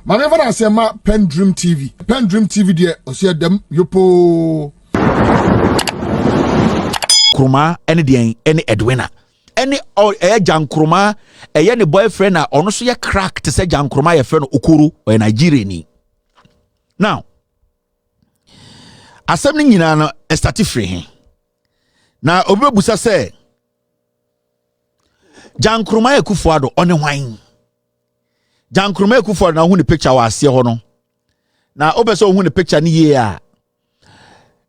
Mame fa na se ma PENDREAM TV. PENDREAM TV de o se dem yopo. Kroma ene de ene Edwina. Ene Jankroma eye ne boyfriend a ono so ye crack to say Jankroma ye friend Okoro or Nigeria ni. Now asem ni nyina no start free hin. Na obebusa say Jankroma Akuffo Addo one hwan. Jankroma Akuffo Addo na hu ne picture wa ase ho no. Na obeso hu ne picture ni ye a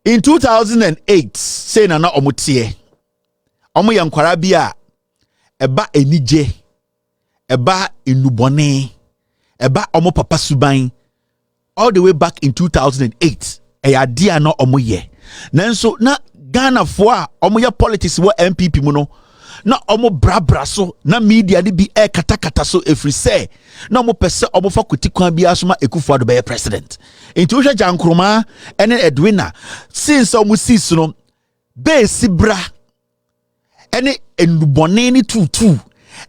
in 2008 say na omotie. Omo yankwara bia eba enije eba enubone eba omo papa suban all the way back in 2008 dia na omo ye nanso na Ghana fo a omo ye politics wo MPP mu no na omo brabra so na media de bi katakata so every say na omo pese omo fa kotikwan bia asoma Akuffo Addo be president into hwe Jankroma ene Edwina since omo sis no be sibra ene enubone ni tutu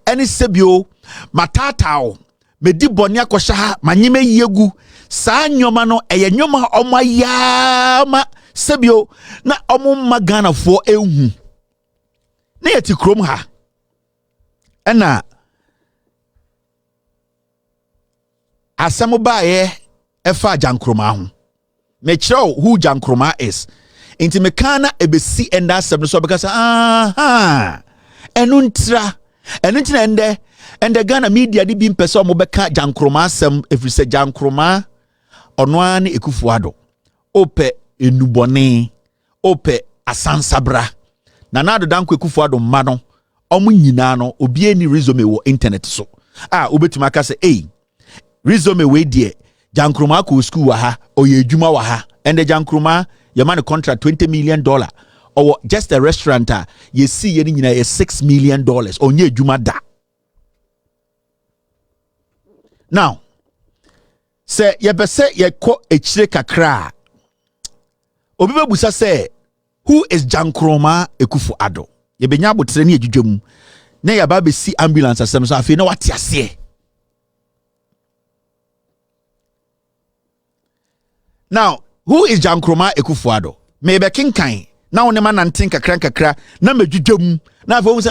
ene sebio matatao medi bone akosha ha manyeme yegu saa nyoma no eye nyoma omo ayama sebio na omo magana fo ehu na yeti krom ha ena asamo baaye efa Jankroma ho me kiro who Jankroma is inti mekana ebesi enda asem so because enuntra enuntina ende Ghana media di bi mpese o mo beka Jankroma asem every say Jankroma ono an Akuffo Addo ope enubone ope asansabra na nado danko Akuffo Addo mma no omo nyina no obi ani resume wo internet so obetuma ka say resume we die Jankroma ko school wa ha oye adwuma wa ha ende Jankroma your man contract $20 million or just a restaurant you see you need $6 million on your Juma da. Now say ye be say ye ko echire kakra obi be busa say who is Jankroma Akuffo Addo ye be nya abotre ne EGIGIMM na ya ba be si ambulance asem so afi na wate ase. Now who is Jankroma Akuffo Addo? Maybe kinkai. Now ne man nantin kakra na medwudwam. Na fa say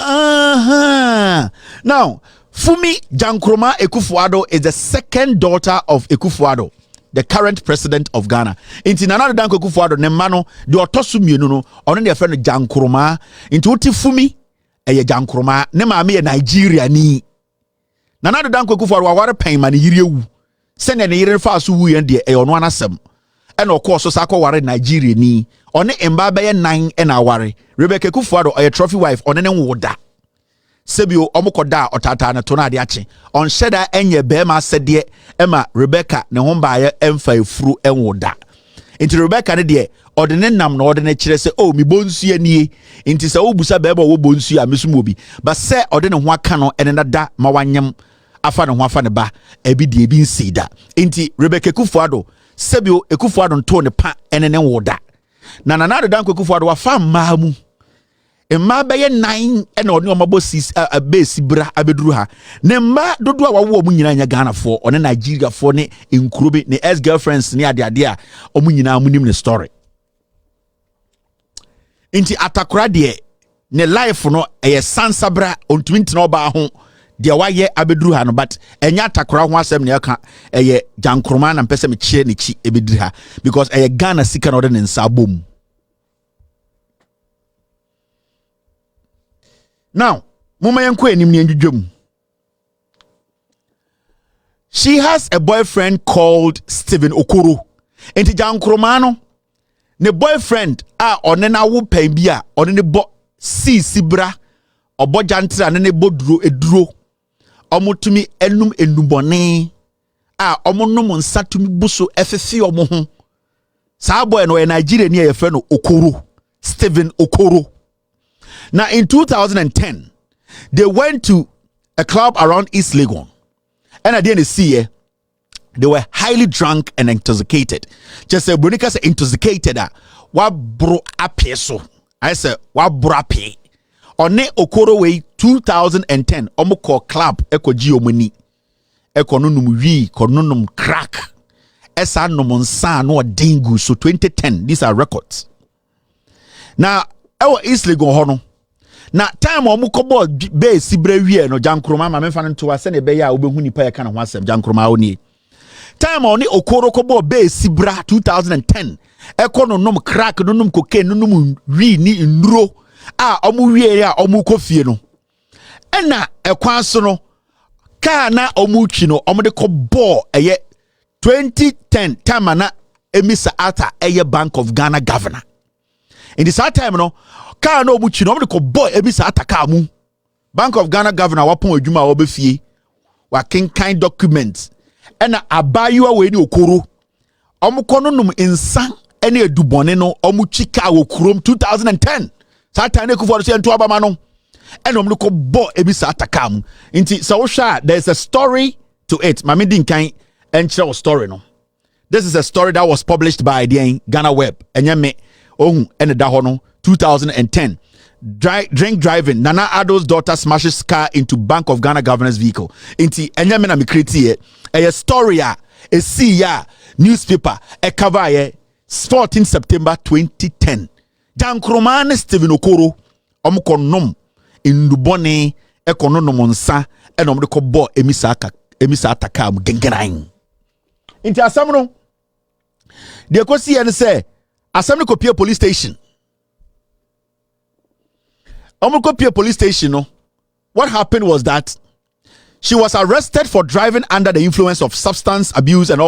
Now, Fumi Jankroma Akuffo Addo is the second daughter of Akuffo Addo, the current president of Ghana. Inti nanado danko Akuffo Addo ne mano de otosu mienu no ono ne friend Jankroma. Inti uti Fumi eye Jankroma ne maame ye Nigeria ni. Nanado danko Akuffo Addo waware pen ma ne yire wu. Se ne yire fa so wu yen de e ono anasem. And of course, so sako ware Nigeria ni. One emba be 9 ena ware. Rebecca Akuffo Addo a trophy wife one ne woda. Sebio omokoda otata na tona de ache. On sheda enye be ma sede ema Rebecca ne homba ye emfa efuru enwoda. Inti Rebecca ne de odene nam na odene kire se oh mi bonsu anie. Inti se obusa be wo bonsu a mesumo obi. But se odene ho aka no ene nada ma wanyam afa ne ho afa ne ba ebi de ebi nsida. Inti Rebecca Akuffo Addo sebio Akuffo Addo nto ne pa enene woda na nanado danko Akuffo Addo wa fa maamu emma be ye 9 ena oni omabo base bra abeduru ha ne mma dodo a wawo mu nyina nya Ghana fo one Nigeria fo ne enkurobe ne ex girlfriends ne ade a omu nyina amunim ne story inti atakora de ne life no eye sansabra ontumi ntina oba ho de waye abeduru ha no but enya atakora ho asem ne aka eye Jankroma na mpese me chie ne chi ebeduru ha because eye Ghana sika no de ne nsa bom. Now muma yenko enim ne ndwudwam. She has a boyfriend called Stephen Okoro. Enti Jankroma no ne boyfriend a one na wo pen bi a one ne bo sibra obo jantra ne bo eduro omotumi enum enubone a omonum nsatumi buso efefe omo ho sa boy no Nigeria ni ye friend Okoro Stephen Okoro. Now in 2010 they went to a club around East Legon and at the end of the year they were highly drunk and intoxicated. Just say Bonica say intoxicated wa bro ape so I said wa bro ape one Okoro way 2010 omo call club ekoji omani ekononum wi kononum crack esa nomonsa no dingu so 2010 these are records na ewo East Legon ho no na time omukobo be sibre wie no jankroma ma memfa nto ase ne be ya obehu nipa ye kana ho asem jankroma oni time oni okoro kobo be sibra 2010 ekono nom crack no nom cocaine no nom wi ni nduro a omu wie a omu kofie no ena ekwan so no ka na omu twi no omu de kobo eye 2010 time na emisa ata eye Bank of Ghana governor in this time no ka na omu twi no omu de kobo emisa ata ka mu Bank of Ghana governor wapon adwuma a obefie wa kinkan documents ena abayiwa we ni okoro omu kono num insa ene edubone no omu chika wo kurom 2010 satan ne Akuffo Addo se nto abama no ena omu ko bo ebisa ataka mu nti so hwa there's a story to it mame din kan enchire story no this is a story that was published by the Ghana Web enye me ohun ene da ho no 2010 drink driving Nana Addo's daughter smashes car into Bank of Ghana governor's vehicle nti enye me na me create a story a see ya newspaper a cover ye 14 September 2010 jankroma Stephen Okoro omukonom indubone ekononom nsa enom de kobo emisa ataka am gengeran nti asam no de kosi ye ne se asam ne kopie police station Omukopia police station no what happened was that she was arrested for driving under the influence of substance abuse and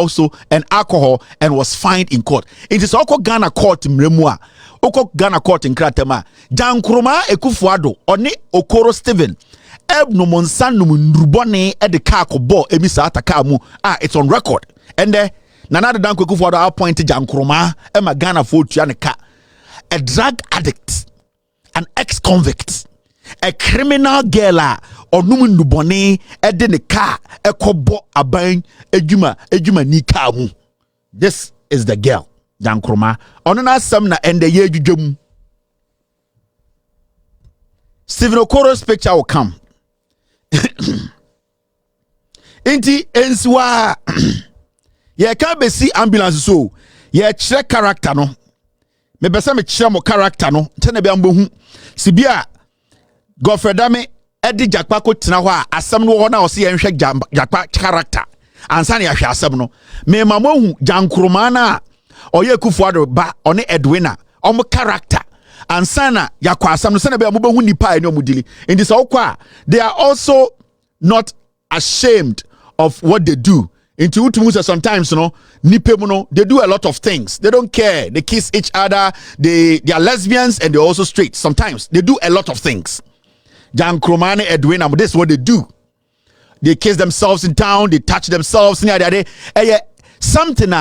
alcohol and was fined in court. It is Oko Ghana court mremua. Oko Ghana court in Kratema. Jankroma Akuffo Addo oni Okoro Stephen. Eb no monsan no ndrubone e de car ko bo emisa ataka mu. It's on record. And Nana Danko Akuffo Addo appointed Jankroma e ma Ghana for tua ne ka. A drug addict, an ex-convict, a criminal girl onum ndubone e de ne car e kobo aban ejuma ni car mu. This is the girl jankroma ono na asam na ende ye EGIGIMM. Stephen Okoro's picture will come inti ensiwa ye ka besi ambulance so ye kire character no me besa me kire mo character no tena bia mbohu sibia gofredame edi jakpa ko tena ho a asam no ho na o se ye nhwe jakpa character ansa na ya hwe asam no me mamohu jankroma na oye Akuffo Addo ba one Edwina omo character ansa na yakwa asam no se na bia mbohu nipa ene omudili in this okwa they are also not ashamed of what they do. Into Utumusa sometimes, you know, Nipemuno, they do a lot of things. They don't care. They kiss each other. They are lesbians and they're also straight. Sometimes they do a lot of things. Jankroma Edwina, this is what they do. They kiss themselves in town. They touch themselves. Something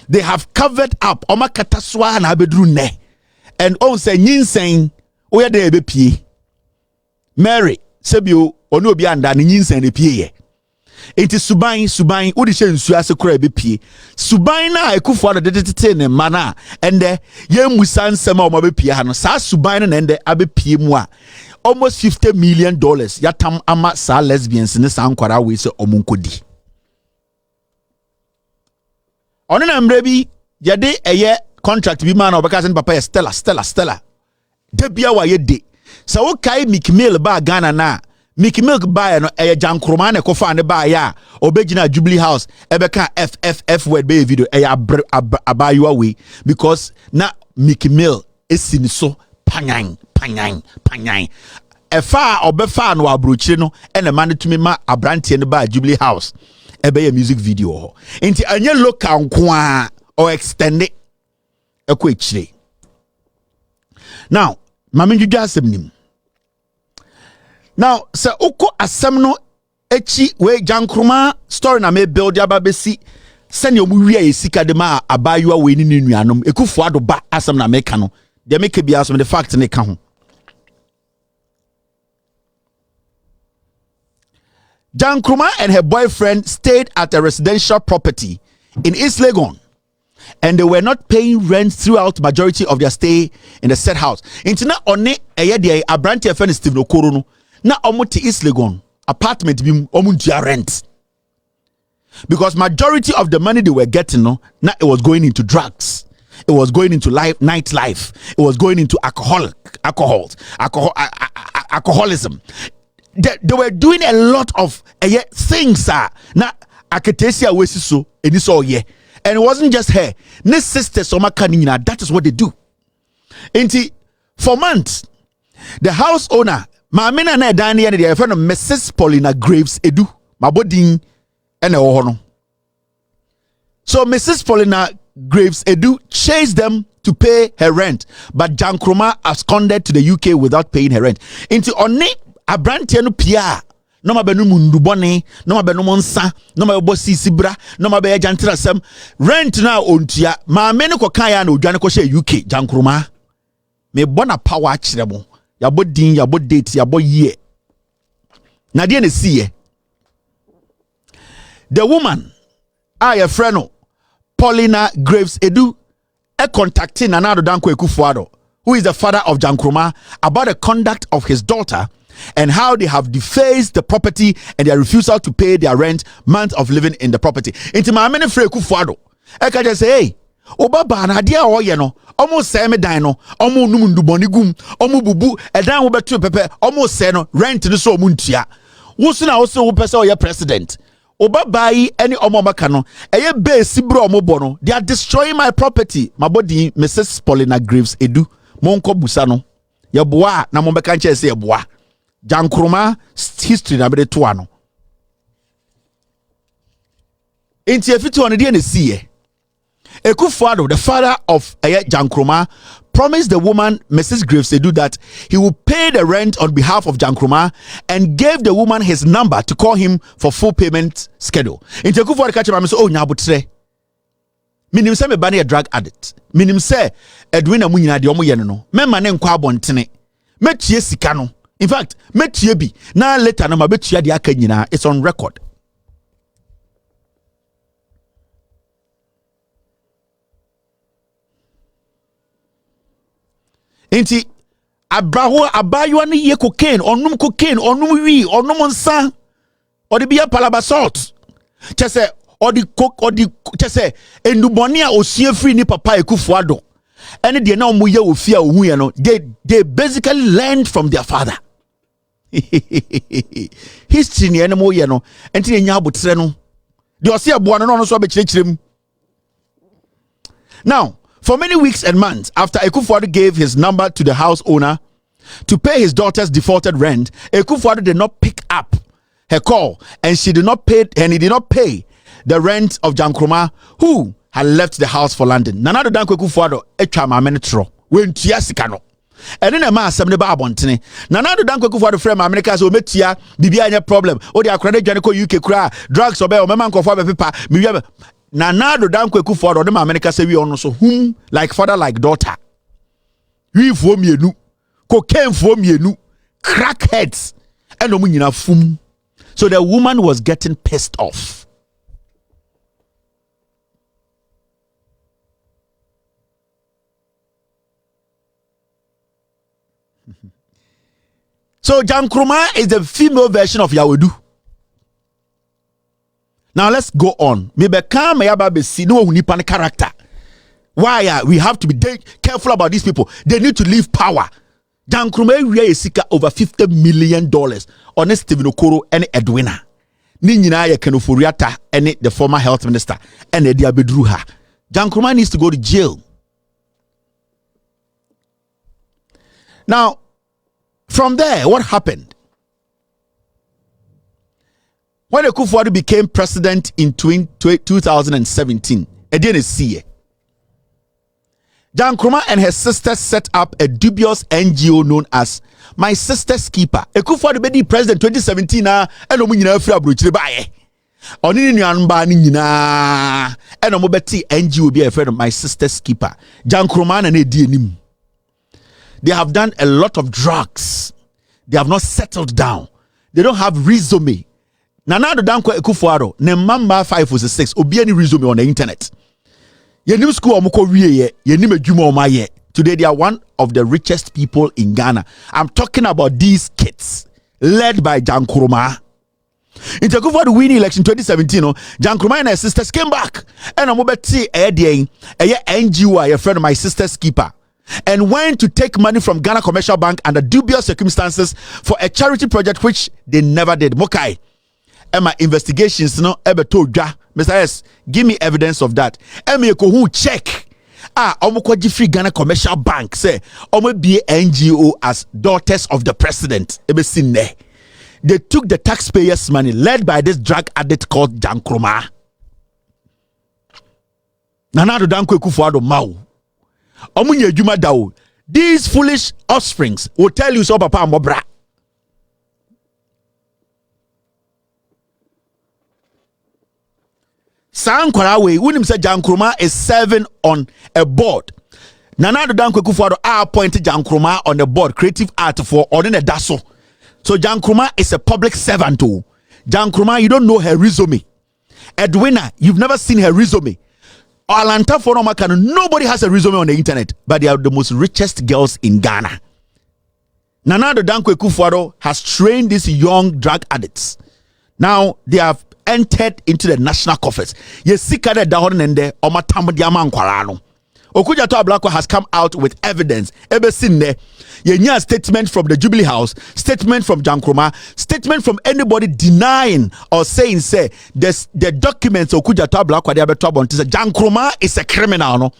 they have covered up. Oma kataswa na bedrune. And on say nyinseng oya de ebepie. Mary sebio onu obi anda ni nyinseng ne pie. It is suban odi she nsu ase kora ebepie. Suban na Akuffo Addo de ne mana ende ye musa nsema o mabepie ha no. Sa suban na ende abepie mu a almost $50 million yatam ama sa lesbians ne sa nkwara we se omunkodi. Ono na mbre bi ye de eye contract bi man obeka sen papa ye Stella de bia wa ye de sa wo kai mikmil ba Ghana na mikmilk ba no eye jankroma na kofa ne ba ya obegina Jubilee House ebeka FFF word be video eye abayiwa we because na mikmil esini so panyan efa obefa no abrochire no ene ma ne tumi ma abrante ne ba Jubilee House ebe ye music video ho enti anye local nko a or extend it ekwe. Now mama ndwudwa asem nim. Now se uko asem no echi we jankroma story na me build aba besi sene omu wi esika de ma abayiwa we ni nuanom Akuffo Addo ba asem na me ka no de me ke bia asem the fact ne ka ho. Jankroma and her boyfriend stayed at a residential property in East Legon and they were not paying rent throughout majority of their stay in the said house. Intina one eye de abrante friend Stephen Okoro no na omo te East Legon apartment bi omo ntua rent. because majority of the money they were getting, no, now it was going into drugs. It was going into nightlife. It was going into alcoholism. They were doing a lot of things. Now, Aketesia was so in this all year, and it wasn't just her. This sister Somakanina, that is what they do. For months, the house owner, Mamina na Dani and the friend of Mrs. Paulina Graves Edu, Mabodin, and a so Mrs. Paulina Graves Edu chased them to pay her rent, but Jan Kroma absconded to the UK without paying her rent. Into only a brand no pia, no mabenu mundubone, no mabenu monsa, no mabosi sibra, no mabe jantra sem rent now ontia. Ma menu ko kaya no Janko she UK Jan Kroma. Me bona power chiremo. Yabo din, yabo date, yabo ye. Na die ne see. The woman, a friend Paulina Graves Edu, contacting Nana Danko Akuffo Addo, who is the father of Jan Kroma, about the conduct of his daughter and how they have defaced the property and their refusal to pay their rent, month of living in the property. Into my many free Akuffo Addo, I can just say, hey, Obaba na dia o ye no, almost say me dan no, almost numundu bonigum, almost bubu, a dan will be two pepe, almost say no, rent no so muntia. Wusuna also will person your president. Obabai any omomakano, eye be sibro omobono, they are destroying my property. My body, Mrs. Paulina Graves Edu, Monko Busano, Yaboa, Namobekanche say Yaboa. Jan Kroma history na bede tuano. Inti efitu on the DNC. Akuffo Addo, the father of Jan Kroma, promised the woman, Mrs. Graves Edu, that he will pay the rent on behalf of Jan Kroma and gave the woman his number to call him for full payment schedule. In Akuffo Addo catch him, oh, nyabutre. Minim se me bani a drug addict. Minim se Edwina munyina de omo ye no. Me mane nkwa abontene. Metie sika no. In fact, metie bi. Na later na mabetua de aka nyina. It's on record. Inti abayo ni ye cocaine, onum wi, onum nsa, odi biya palaba salt. Chese odi coke odi chese enduboni a osie free ni papa Akuffo Addo. Any de na omo ye ofia ohu ye no, they basically learned from their father. History ni enemo ye no, enti enya abotre no. De osie aboa no so abekirem. Now, for many weeks and months after Akuffo Addo gave his number to the house owner to pay his daughter's defaulted rent, Akuffo Addo did not pick up her call, and he did not pay the rent of Jan Kroma, who had left the house for London. Nana do Danko Akuffo Addo etwa ma menetro when tia sika no. And then a man asem ne ba abontene. Nana do Danko Akuffo Addo frame America so metia bibia anya problem. O dia credit Janko UK kra drugs obe o mema nkofo be pepa me Nana do Danko Akuffo Addo dem America say we on so whom like father like daughter. We fo mienu, cocaine fo mienu, crackheads, and omu nyina fum. So the woman was getting pissed off. So Jan Kroma is the female version of Yawedu. Now let's go on. Maybe come be see no unipan character. Why we have to be careful about these people? They need to leave power. Jan Kroma we seeker over $50 million on Stephen Okoro and Edwina. Ni nyina ye Kenoforiata and the former health minister and the Diabedruha. Jan Kroma needs to go to jail. Now, from there, what happened? When Akuffo Addo became president in 2017, Jan Kroma and her sister set up a dubious NGO known as My Sister's Keeper. Akuffo Addo be president 2017 and omu nyina afira abrochire bae. Oni ni anba ni nyina and omu beti NGO be a friend of My Sister's Keeper. Jan Kroma na di enim. They have done a lot of drugs. They have not settled down. They don't have resume. Nana do Danko Akuffo Addo ne mamba 546 obi any resume on the internet. Yenim school omko wiye yenim adwuma omaye. Today they are one of the richest people in Ghana. I'm talking about these kids led by Jan Kroma. In Akuffo Addo winning election 2017, Jan Nkrumah and her sisters came back. And I'm about to say, a NGO, a friend of my sister's keeper, and went to take money from Ghana Commercial Bank under dubious circumstances for a charity project which they never did. Mokai. And my investigations, ever told ya, Mr. S, give me evidence of that. And me who check. Omo free Ghana Commercial Bank say, Omo be NGO as daughters of the president. Ebe seen there. They took the taxpayers' money led by this drug addict called Jan Nkrumah. Nana do danko Akuffo Addo mau. Omunye Juma dawo. These foolish offsprings will tell you so papa mobra. San Kwarawe, unim say Jan Nkrumah is serving on a board. Nana do danko Akuffo Addo appointed Jan Nkrumah on the board, creative art for Ordine Daso. So Jan Nkrumah is a public servant too. Jan Nkrumah, you don't know her resume. Edwina, you've never seen her resume. Alanta for nobody has a resume on the internet, but they are the most richest girls in Ghana. Nana do danko Akuffo Addo has trained these young drug addicts. Now they have entered into the national coffers. Yesika de dahon nende omatam diama nkwara. Okujato Ablakwa has come out with evidence. Ebesine, yenya statement from the Jubilee House, statement from Jan Nkrumah, statement from anybody denying or saying say the documents Okujato Ablakwa de abeto say Jan Nkrumah is a criminal. No,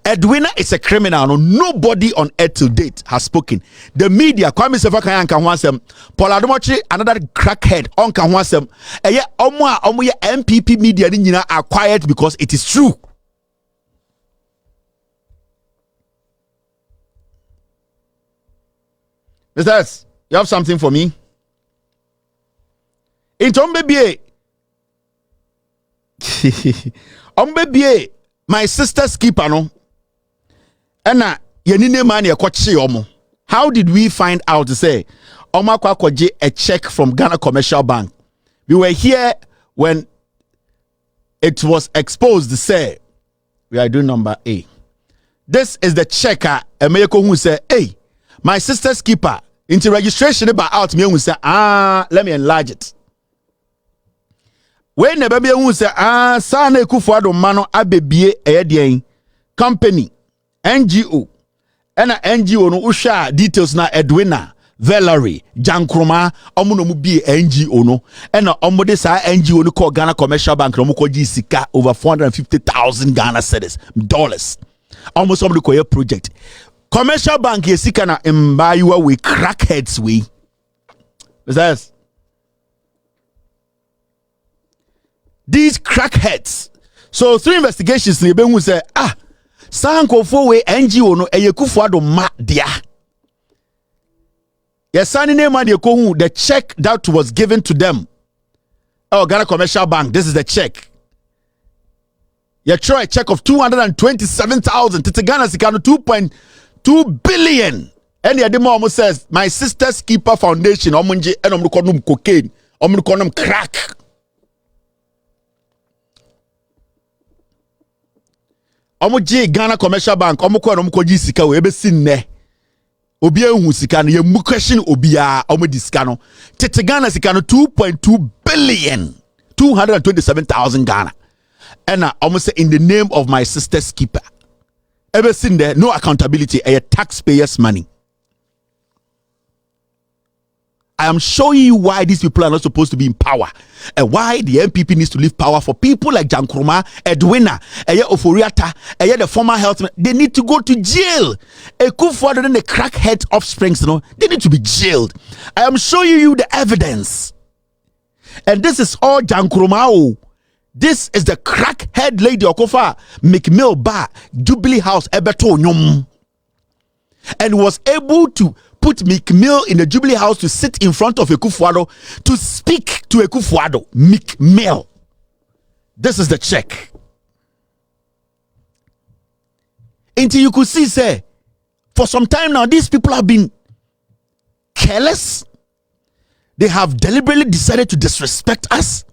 Edwina is a criminal. No, nobody on earth to date has spoken. The media, Kwame Sefakaya kan wansem, Paul Adomochi another crackhead on kan wansem. Eye omo ye MPP media ni nyina are quiet because it is true. Mr. S, you have something for me? In Tombebie, my sister's keeper, no, and yenine man ya kwachi omo. How did we find out to say Oma kwaje a check from Ghana Commercial Bank? We were here when it was exposed to say we are doing number A. This is the checker Emeko who say, hey, my sister's keeper into registration about out me who say, let me enlarge it. When the baby who say, Sana Akuffo Addo mano abebie a company NGO and NGO no usha details na Edwina Valerie Jan Nkrumah omo mu bi NGO no and omo de sa NGO no call Ghana Commercial Bank no ko gi sika over 450,000 Ghana cedis dollars almost some the project. Commercial Bank yesika na mbayiwa we crackheads we. Yes. These crackheads. So through investigations, they who say, Sanko for we NGO no Akuffo Addo ma dia. Yes, the check that was given to them. Oh, Ghana Commercial Bank, this is the check. You try a check of 227,000. It's a Ghana Sikano 2.2 billion. And the Ademo almost says, my sister's keeper foundation, omunje and omrukonum cocaine, omrukonum crack. Omuji Ghana Commercial Bank, omukwa omukwaji sika we ebe sinne. Obi ehu sika no ye mu question obia omudi sika no. Tete Ghana sika no 2.2 billion. 227,000 Ghana. And almost say in the name of my sister's keeper. Ever seen there? No accountability. A taxpayers' money. I am showing you why these people are not supposed to be in power and why the MPP needs to leave power for people like Jan Nkrumah, Edwina, Oforiata, the former health. They need to go to jail. Akuffo Addo and the crackhead offsprings, they need to be jailed. I am showing you the evidence. And this is all Jan Nkrumah. This is the crackhead lady Okofa McMill Bar, Jubilee House, Ebeto Nyom. And was able to put McMill in the Jubilee House to sit in front of Akuffo Addo to speak to Akuffo Addo. McMill. This is the check. Until you could see, say, for some time now, these people have been careless. They have deliberately decided to disrespect us.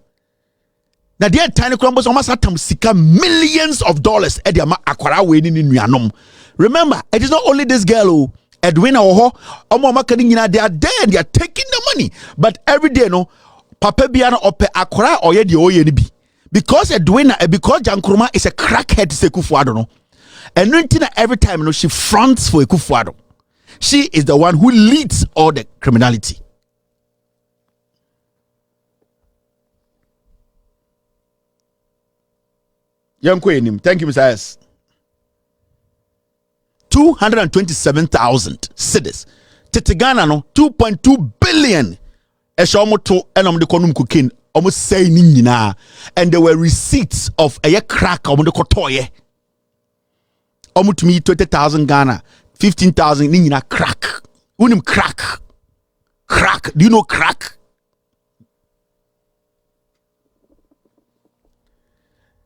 Now, they are tiny crumbles almost at sika millions of dollars. Remember, it is not only this girl, Edwina, they are there and they are taking the money. But every day, papa bia na ope akora oye de oye ni bi because because Jankroma is a crackhead to Akuffo Addo no. And every time no she fronts for Akuffo Addo. She is the one who leads all the criminality. Thank you, Mr. S. 227,000 cedis. Tetegana no 2.2 billion. Eshomoto enom de konum cocaine almost say nina, and there were receipts of a crack on the kotoye. Almost to me 20,000 Ghana, 15,000 nina crack. Unim crack. Crack. Do you know crack?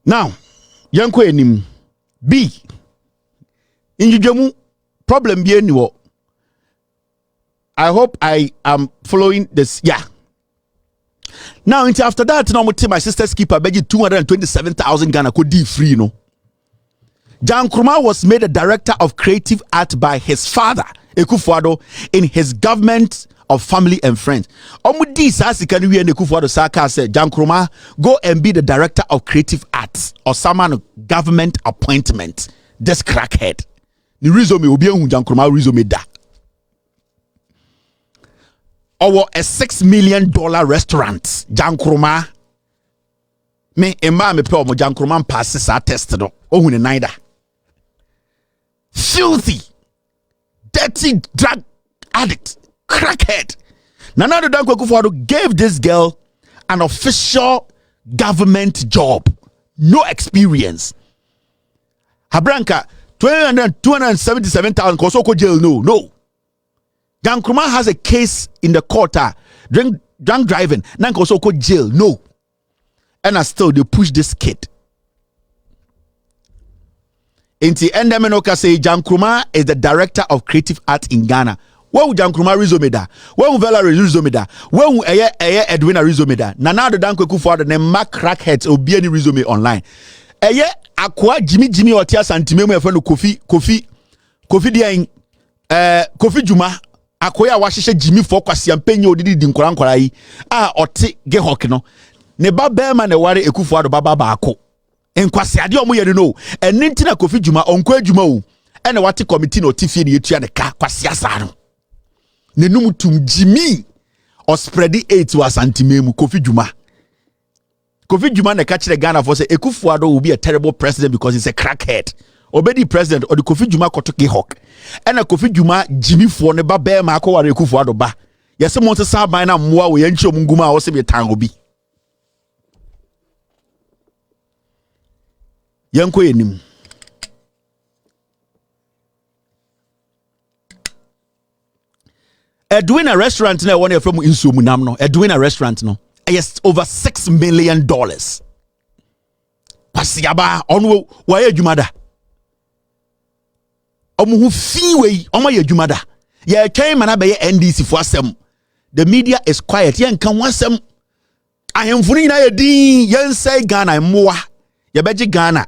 Now, yanko enim B. Injujamu problem be anywhere. I hope I am following this. Yeah. Now, until after that, now my sister's keeper beg 227,000 Ghana could be free, no. Jankroma was made a director of creative art by his father, Akuffo Addo, in his government of family and friends. Omudi sasi can we and Akuffo Addo Saka said, Jankroma, go and be the director of creative arts or someone government appointment. This crackhead. The resume will be on Jankroma resume da. Or a $6 million restaurant, Jankroma. Me emma me pe omo Jankroma passes are tested. Oh, neither. Filthy, dirty drug addict, crackhead. Nana Danko Akuffo Addo gave this girl an official government job, no experience. Habranka 277,000 Kosoko jail. No. Jankroma has a case in the court, drunk driving. Nanko Soko jail. No. And still they push this kid. Inti endemenoka say Jankroma is the director of creative art in Ghana. Where would Jankroma resume da? Where would Vela resume da? Where would Edwina resume da? Nana the Danko Akuffo Addo ne mark crackheads or be any resume online. Akwa Jimmy Otia Santimemo friend Kofi dia Kofi Juma akoya wahyehyɛ Jimmy for kwasi ampenye odidi di nkora yi ote gehok no ne ba bema ne ware Akuffo Addo baba baako enkwasi ade omo yere no enti na Kofi Juma onko adwuma o ene wate committee no tifie ne yetua ne ka kwasi asa no ne num tum Jimmy o spread 8 was antimemu Kofi Juma ne ka kire Ghana for say Akuffo Addo will be a terrible president because he's a crackhead. Obedi president or the Kofi Juma koto gehok and a Kofi Juma Jimmy for ne ba be ma ko ware Akuffo Addo ba yes mo se sa ban na moa we yanchi omunguma a wo se be tan obi yanko enim Edwina restaurant na one from Insumu nam no Edwina restaurant no yes over $6 million pasiaba onwo wa adwumada omu fi we omo ye adwumada ye twen mana be ye NDC for asem the media is quiet ye nkan wasem ahemfunu nyina ye din ye nsai Ghana mmoa ye beje Ghana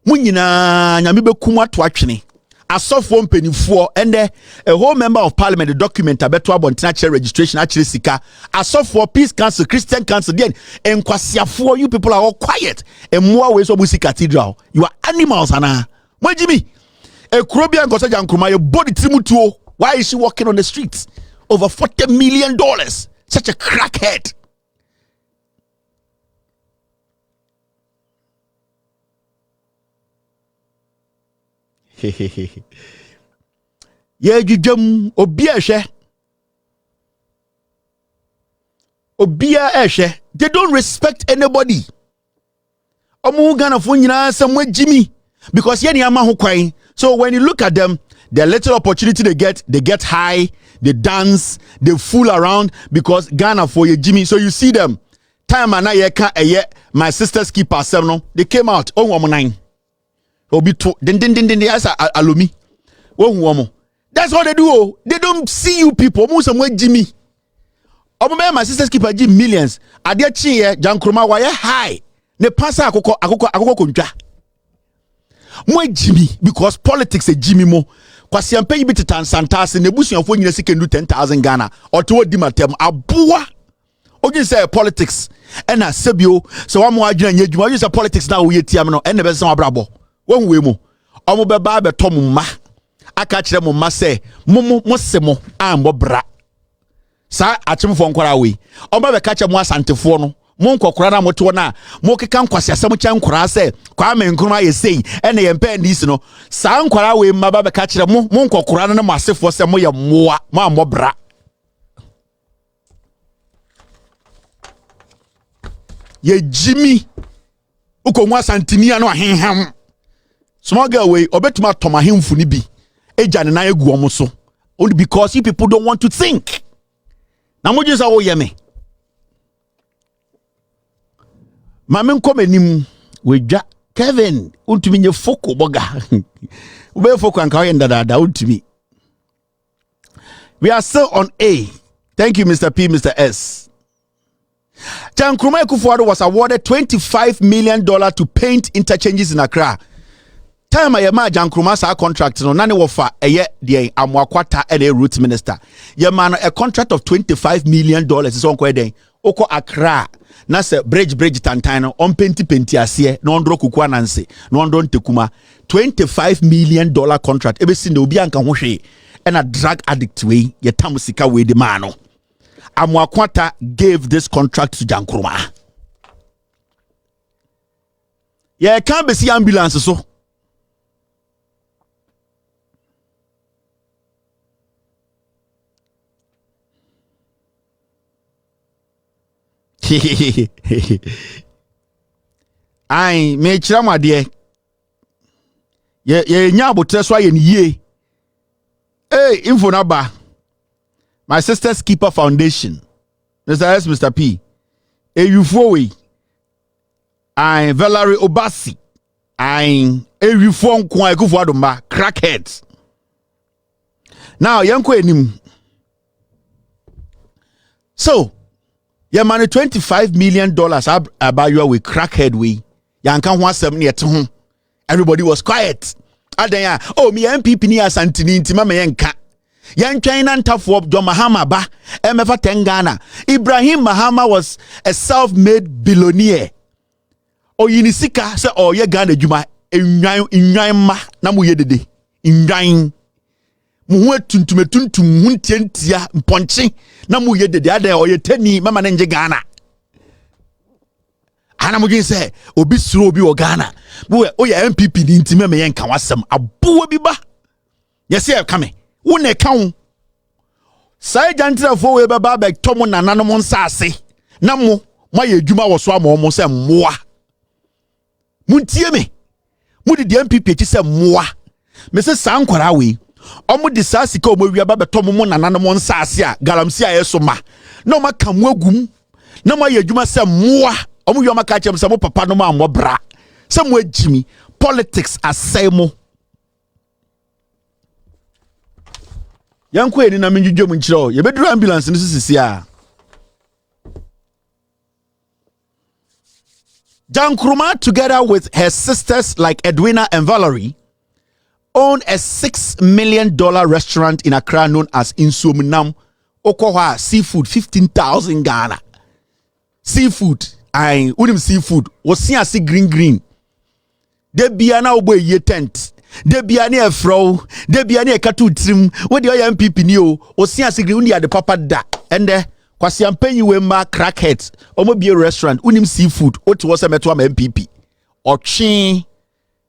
munyina nyame bekum ato atwene asofo mpanifo and a whole member of parliament the document abeto abontina chair registration actually sika asofo peace council Christian council then enkwasiafo you people are all quiet and more ways of music cathedral you are animals ana Jimmy a Krobia Gosa Jankroma your body trimutuo why is she walking on the streets over $40 million such a crackhead. Ye EGIGIMM obia ehwe they don't respect anybody. Omu Ghana fo nyina samwa Jimmy because ye niama ho kwan. So when you look at them, the little opportunity they get high, they dance, they fool around because Ghana for ye Jimmy. So you see them time and ye ka my sister's keeper no they came out on 9 obi to den asa alomi wo that's what they do. They don't see you people mo samwa Jimmy. Omo my sister's keeper give millions ade chi ye Jankroma wa ye high ne pasa akoko kontwa mo Jimmy because politics e Jimmy mo kwasi ampe yibi tetan santase ne busuafo nyina sike ndu 10,000 Ghana oto odi matem aboa ogi say politics and na sebio so wa mo adwena nya adwuma ogi say politics na wo yetiam no ene be say abrabo wo we mu omo be ba be to mo ma aka kire mo ma say mo se mo ambo bra sa achimfo nkwara we omo be ka kire mo asantefo no mo nkokora na moto na mo keka nkwase asem kya nkora se kwa me nkruma ye sei ene ye mpa ndisi no sa nkwara we ma ba be ka kire mo nkokora na mo asefo se mo ye moa mo ambo bra ye Jimmy uko nwa santinia no ahenham small girl we obetuma toma hemfu ni bi eja ne na egu omo so only because you people don't want to think na mo jisa wo ye me mame nkom anim wedwa Kevin untumi nye foko boga ube foko anka ye ndadada untumi. We are still on A. Thank you Mr. P, Mr. S. Akuffo Addo was awarded $25 million to paint interchanges in Accra. Time I ma Jankruma sa contract no nane wofa eye de amwakwata e the route minister. Ye man a contract of $25 million is on kwa den. Oko Accra na se bridge tantano on penti ase no ndro kuku ananse no ndro ntekuma $25 million contract ebe sin de obi anka ho hwe e na drug addict we ye tam sika we de man no. Amwakwata gave this contract to Jankruma. Yeah, can't be see ambulance so. Ai me chira mo ade. Ye nya abotre so aye ni ye. Hey, info na ba. My Sister's Keeper Foundation. Mr. S, Mr. P. Eyufowe. I Valerie Obasi. I Eyufon kwa Akuffo Addo ma crackheads. Now, yanko enim. So, your money $25 million about you with crackhead we. Yanka ho asem ne yete. Everybody was quiet. Adanya, oh me MPP ni asantini ntima me yenka. Yan China Tafwop John Mahama ba MF Tengana. Ibrahim Mahama was a self-made billionaire. O yinisika se o ye Ghana Juma enwan ma na mo ye dede. Enwan. Mo ho tuntum ho ntiantia mponche na mo ye dede ada o ye tani mama na nje Ghana. Ana mo gin se obi suro obi o Ghana. Bo o ye MPP ni ntime me ye nka wasem aboa bi ba. Yes e kame. One account. Say jantra for we baba beg tomu nananom nsase. Na mo ye dwuma wo so ama mo se mmoa. Muntie me. Mudi di MPP echi se mmoa. Me se sankwara we. Omo disasika omo wi baba tomu mo nananom nsase a galamsi a yeso ma. Na o maka mo agum. Na mo ye dwuma se mmoa. Omo wi o maka chem se mo papa no ma mo bra. Se mo agimi politics asai mo. Yanko eni na menjudwo mu nchiro ye beduru ambulance no sisi a Jankruma together with her sisters like Edwina and Valerie own a $6 million restaurant in Accra known as Insumunam Okoha seafood 15,000 Ghana seafood I unim seafood was see green de bia na obo ye tent de bia ne afro de bia ne katu trim we de MPP ni o osia sigri uni ade papa da ende kwasi ampanyi we ma crackheads omo bia restaurant unim seafood oti wo se meto am MPP otwe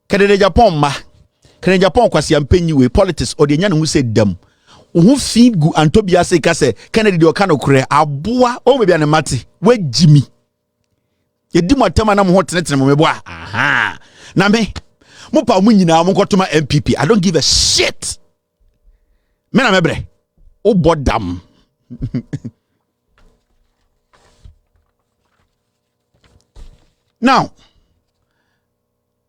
kede Japan kwasi ampanyi we politics o de nya ne hu se dam wo feed gu antobia se ka se Kennedy de o kan okure aboa o me bia ne mate we jimi yedi motama na mo ho tenetene mo mebo aha na me Mupa munyina mo kotoma MPP. I don't give a shit. Me na mebre. O bodam. Now,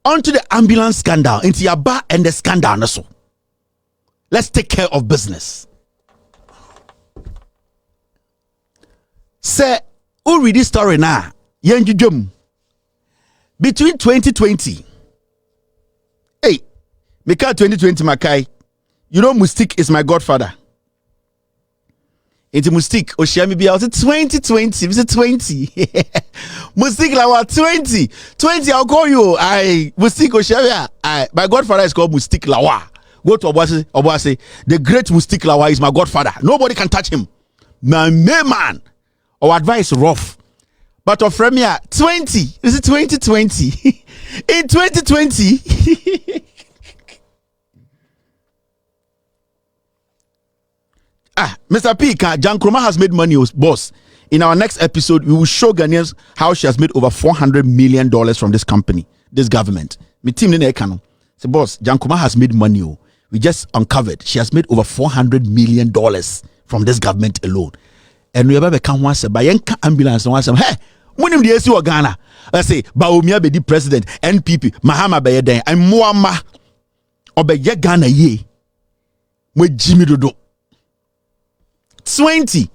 on to the ambulance scandal. Into Yaba and the scandal also. Let's take care of business. Say, who read this story now? EGIGIMM. Between 2020 Mika 2020 Makai, you know Mystique is my godfather. Into Mustik, Oshami be out 2020, it's 20. Mustik Lawa 20, I'll call you. I Mustik Oshami. My godfather is called Mustik Lawa. Go to Obwase. The great Mustik Lawa is my godfather. Nobody can touch him. My man. Our advice rough. But of Premier 20, is it 2020? In 2020. Mr. P, Jan Kroma has made money, boss. In our next episode, we will show Ghanaians how she has made over $400 million from this company, this government. My team in Ekano. Say, boss, Jan Kroma has made money. We just uncovered. She has made over $400 million from this government alone. And we have become once a Bayanka ambulance. Hey, when you see Ghana, I say, Baumia be the president, NPP, Mahama Bayeden, and Muama Obeye Ghana ye. With Jimmy Dodo. 20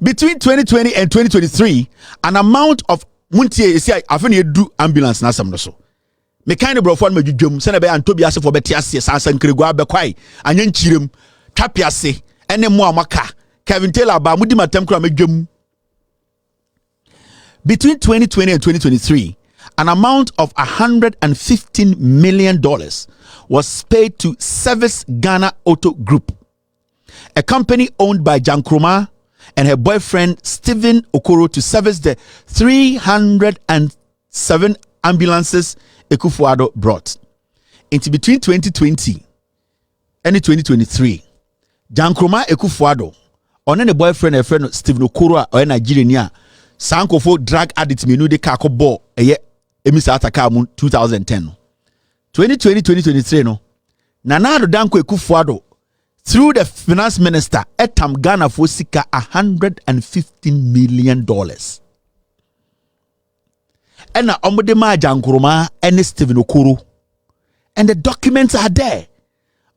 between 2020 and 2023, an amount of muntie is I have do ambulance na some so. Me kind of brofon me dwum se na be Antobiase for betiase sansan kregwa be kwai anyen chirem twapiase ene mo amaka Kevin Taylor ba mudi matem kra me dwum. Between 2020 and 2023, an amount of $115 million was paid to Service Ghana Auto Group, a company owned by Jan Kroma and her boyfriend Stephen Okoro, to service the 307 ambulances Akuffo Addo brought. Into between 2020 and 2023, Jan Kroma Akuffo Addo on the boyfriend and friend Stephen Okoro or Nigerian Sankofo drug addict menu de kako ball emisa ataka mu 2010. 2020-2023 no Nana Addo Danko Akuffo Addo through the finance minister etam Ghana for sika $115 million. And omode ma Jan Kroma and Stephen Okoro, and the documents are there.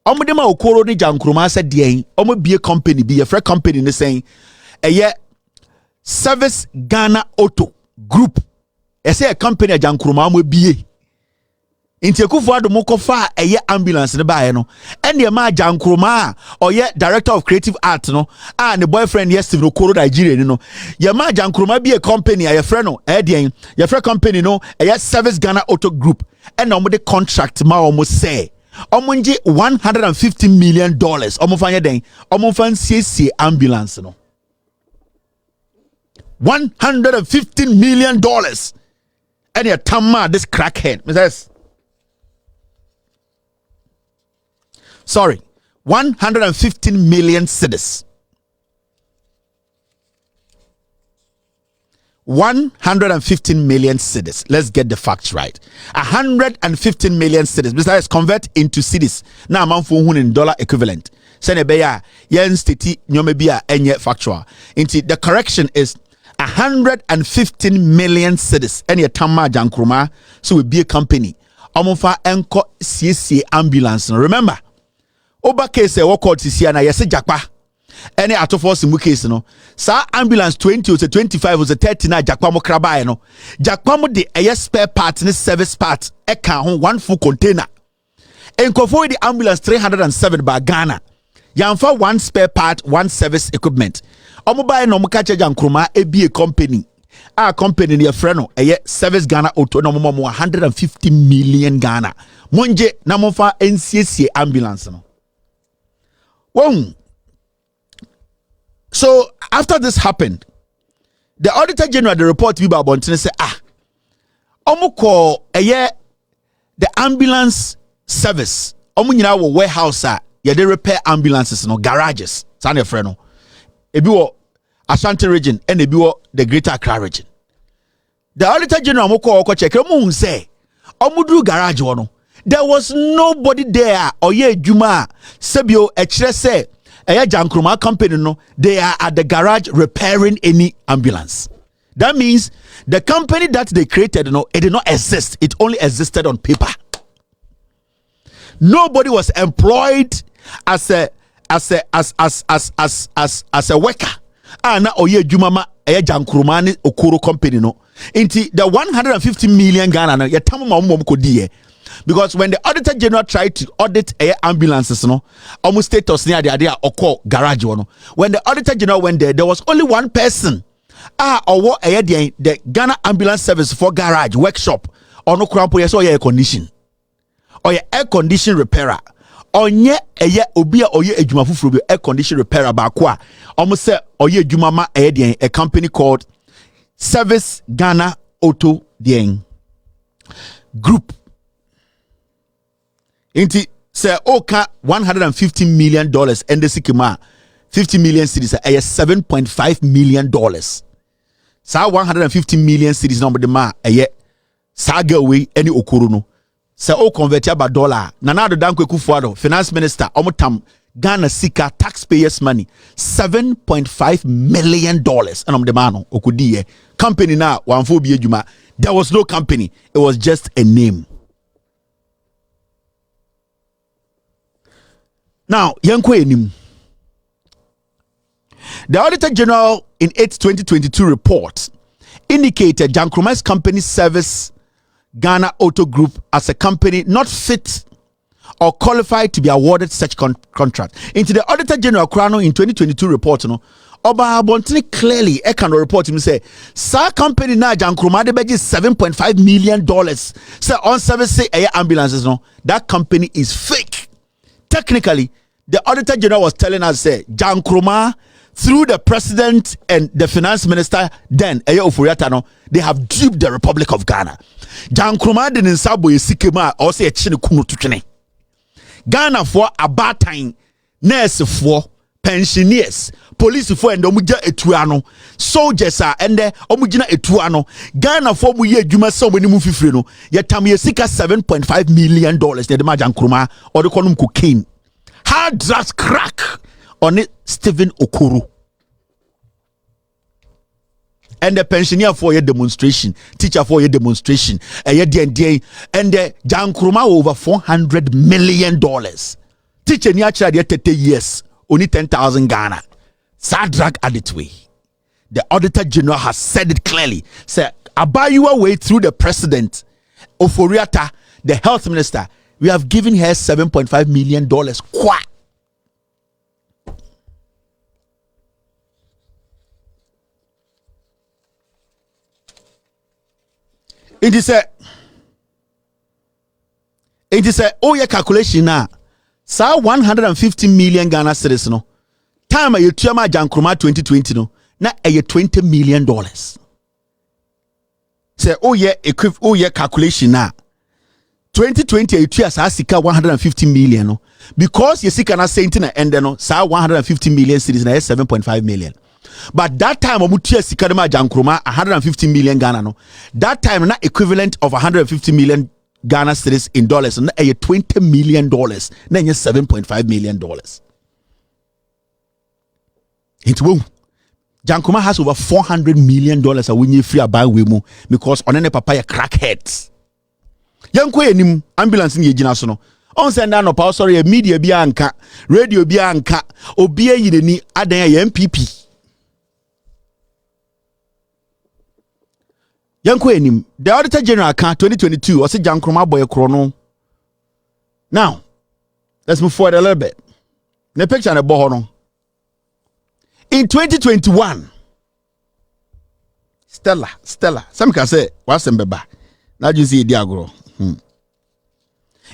Omode ma Okoro ni Jan Kroma said the omo be a company, be a free company in the saying Service Ghana Auto Group. I say a company Jan Kroma mo be. Inti Akuffo Addo moko fa ambulance ne ba no ene ma Jan Kroma or director of creative art no the boyfriend Stephen Okoro Nigeria no ye ma Jan Kroma be a company a friend no den ye friend company no Service Ghana Auto Group and omo de contract ma omo say omo nje $150 million omo fa den omo fa nsie ambulance no $115 million and ye tamma this crackhead says sorry, 115 million cedis. 115 million cedis. Let's get the facts right. 115 million cedis. Besides, convert into cedis. Now, I'm in dollar equivalent. Senebeya, yen stiti nyomebia enye factual. Into the correction is 115 million cedis. Any tamma Jan Kroma, so we be a company. Omofa enko CC ambulance. Remember. Oba case e woko tisia na yese jakpa ene atofo simu case no sa ambulance 20 or 25 or 30 na jakpa mo krabae no jakpa mo de spare part ne service part e kan ho one full container enkofo the ambulance 307 ba Ghana yamfa one spare part one service equipment omo bae no mo ka che Jan Kroma e be a company company ne frɛ no Service Ghana Auto no mo 150 million Ghana monje na mo fa nsiesie ambulance no. Well, so after this happened, the Auditor General, the report we about Bontine said, Omuko the ambulance service, Omunyina warehouse they repair ambulances no garages. Sane freno. Ebiwo Ashanti region and ebiwo the Greater Accra region. The Auditor General Omuko check omu say Omudu garage wono. There was nobody there. Oye Juma Sebio Echre say Jan Kroma company no, they are at the garage repairing any ambulance. That means the company that they created it did not exist. It only existed on paper. Nobody was employed as a worker. Na Oye Juma Jan Kroma ni Okoro company no. Inti the 150 million Ghana no yetamo ma mo ko die. Because when the Auditor General tried to audit air ambulances, no, almost status near the idea or call garage one. When the Auditor General went there was only one person. Or what the Ghana Ambulance Service for garage workshop or no crampo yes or air condition or air condition repairer. Onye eye obi a oye adwuma fufuro bi air condition repairer ba kwa almost say oye adwuma ma a company called Service Ghana Auto Group. Inti say oka $150 million and the sikima 50 million cedis a $7.5 million. Sa 150 million cedis number de ma a saga away any okuruno. Say o convert ya ba dollar. Nanado Danko Akuffo Addo, finance minister, omotam Ghana sika taxpayers money $7.5 million. And the man okudi company na wanfo bi ejuma. There was no company. It was just a name. Now, yanko enim. The Auditor General in its 2022 report indicated Jan Nkrumah's company Service Ghana Auto Group as a company not fit or qualified to be awarded such contract. Into the Auditor General Krano in 2022 report, no, Oba Bontini clearly can report him say, "Sa company na Jan Nkrumah de beji $7.5 million. Say on service say air ambulances no, that company is fake." Technically, the Auditor General was telling us say Jan Nkrumah through the president and the finance minister then no, they have duped the Republic of Ghana. Jan Nkrumah didn't sabo yesikema or say chine kunu tutune. Ghana for about time, nurse for pensioners, police for and omuja etuano, soldiers are and the omujina etuano. Ghana for mu ye juma so many mufifre no. Yet tam yesika $7.5 million. The Jan Nkrumah or the konum cocaine. Hard drugs crack on it, Stephen Okoro. And the pensioner for your demonstration, teacher for your demonstration, and the Jan Nkrumah over $400 million. Teacher near 30 years, only 10,000 Ghana. Sad drag added way. The Auditor General has said it clearly. Say, Abayua way through the president, Oforiata, the health minister, we have given her $7.5 million. Kwa. It is a oh yeah calculation now. Sa 150 million Ghana cedis no. Time you tuama Jan Nkrumah 2020 no. Na $20 million. Say oh yeah calculation now. 2020 you tuya sa sika 150 million no. Because you sika na saying na end no sa 150 million cedis na 7.5 million. But that time omutia sikadema Jan Nkrumah 150 million Ghana no. That time na equivalent of 150 million Ghana cedis in dollars na $20 million na $7.5 million. It won't. Jan Nkrumah has over $400 million a winnie free buy we mu because on any papaya crackheads. Yanko enim ambulance ni ejina so no. On send no power sorry media bi anka radio bi anka obi ayini adan ya MPP. Yanko enim the Auditor General account 2022 was Jan Nkrumah boy chrono. Now let's move forward a little bit. The picture on the board. In 2021, Stella. Some can say what's in beba. Now you see Diagro.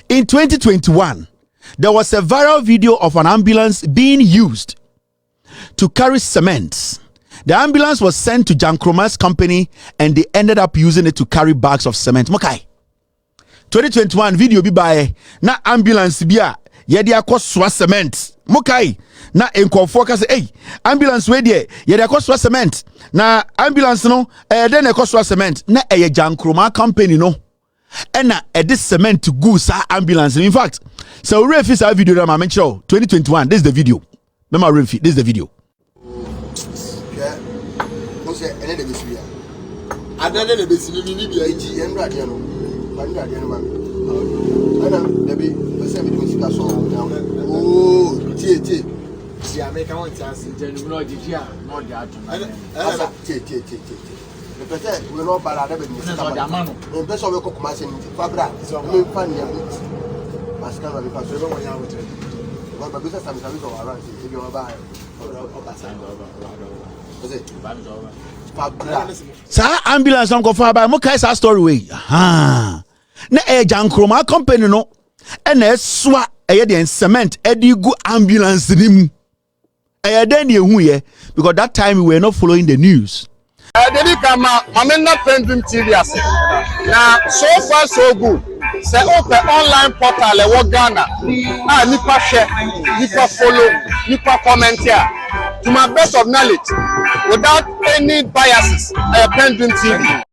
In 2021, there was a viral video of an ambulance being used to carry cement. The ambulance was sent to Jan Nkrumah's company and they ended up using it to carry bags of cement. Mokai. 2021 video bi by na ambulance bia yedi akoswa cement. Mokai. Na enkofo ka say hey ambulance we there yedi akoswa cement. Na ambulance no then ekoswa cement. Na Jan Nkrumah company no. And this cement to go sa ambulance. In fact, so refi sa video na ma mention 2021 this is the video. Mema refi this is the video. Adana le besini ni bia EGIGIMM radio no. Banda radio no ma. Ana debi pese mi musika so. Oh, tie. Si America won chance jenu no GG a no dey atu. Ana tie. But we know about that. The best of your commission, Fabra, we find your boots. Mascara, we pass over one hour. But business and service of around, if you are buying. Sa ambulance on Kofa by Mokaisa story way. Ha. Na Jankroma company no. And swa the cement edigu ambulance nim. Then you because that time we were not following the news. Dedi kama mamena PENDREAM TV ase. Na so far so good. Say open online portal e wo Ghana. Ah nipa share, nipa follow, nipa comment here. To my best of knowledge, without any biases, PENDREAM TV.